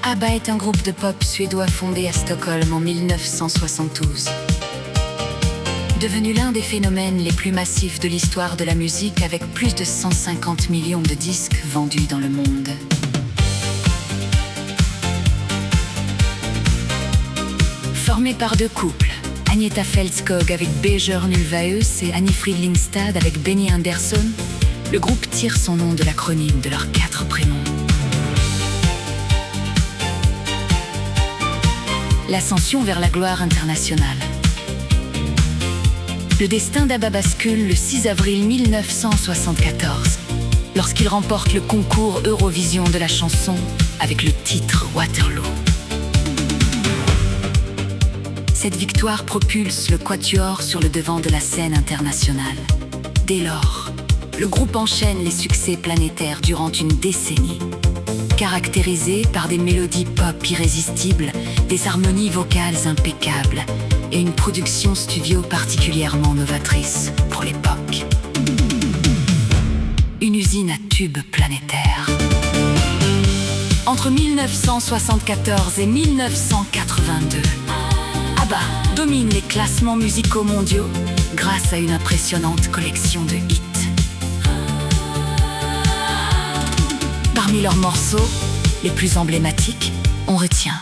ABBA est un groupe de pop suédois fondé à Stockholm en 1972. Devenu l'un des phénomènes les plus massifs de l'histoire de la musique avec plus de 150 millions de disques vendus dans le monde. Formé par deux couples, Agnetha Fältskog avec Birger Ulvaeus et Anni-Frid Lyngstad avec Benny Andersson, le groupe tire son nom de l'acronyme de leurs 4 prénoms. L'ascension vers la gloire internationale. Le destin d'ABBA bascule le 6 avril 1974, lorsqu'il remporte le concours Eurovision de la chanson avec le titre Waterloo. Cette victoire propulse le quatuor sur le devant de la scène internationale. Dès lors, le groupe enchaîne les succès planétaires durant une décennie, caractérisé par des mélodies pop irrésistibles, des harmonies vocales impeccables et une production studio particulièrement novatrice pour l'époque. Une usine à tubes planétaire. Entre 1974 et 1982, ABBA domine les classements musicaux mondiaux grâce à une impressionnante collection de hits. Parmi leurs morceaux les plus emblématiques, on retient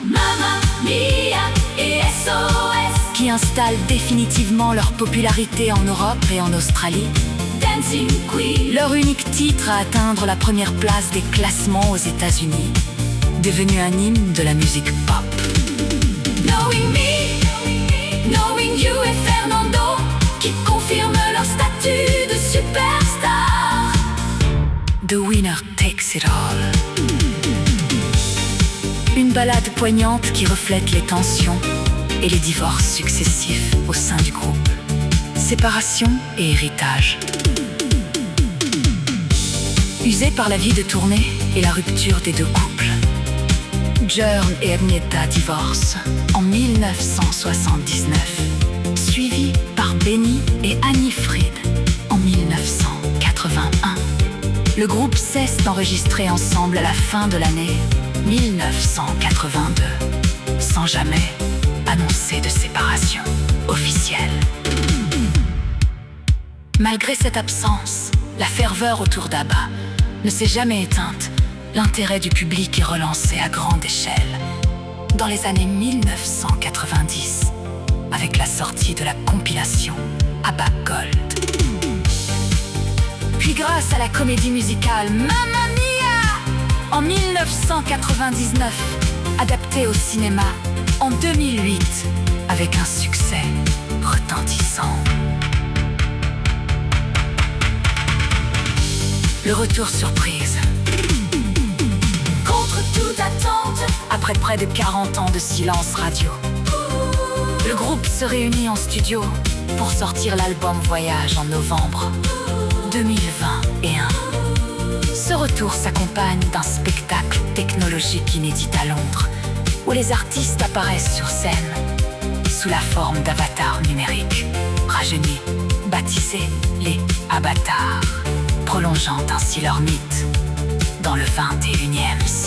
Mamma Mia et SOS, qui installent définitivement leur popularité en Europe et en Australie. Dancing Queen, leur unique titre à atteindre la première place des classements aux États-Unis, devenu un hymne de la musique pop. Knowing Me, Knowing You et Fernando, qui confirment leur statut de superstar. The Winner Takes It All. Une ballade poignante qui reflète les tensions et les divorces successifs au sein du groupe. Séparation et héritage. Usés par la vie de tournée et la rupture des deux couples, Björn et Agnetha divorcent en 1979, suivis par Benny et Anni-Frid en 1981. Le groupe cesse d'enregistrer ensemble à la fin de l'année 1982, sans jamais annoncer de séparation officielle. Malgré cette absence, la ferveur autour d'ABBA ne s'est jamais éteinte. L'intérêt du public est relancé à grande échelle dans les années 1990, avec la sortie de la compilation ABBA Gold. Puis grâce à la comédie musicale Mamma Mia en 1999, adaptée au cinéma en 2008, avec un succès retentissant. Le retour surprise. Contre toute attente, après près de 40 ans de silence radio, le groupe se réunit en studio pour sortir l'album Voyage en novembre 2021. Ce retour s'accompagne d'un spectacle technologique inédit à Londres, où les artistes apparaissent sur scène sous la forme d'avatars numériques, rajeunis, baptisés les avatars, prolongeant ainsi leur mythe dans le 21e siècle.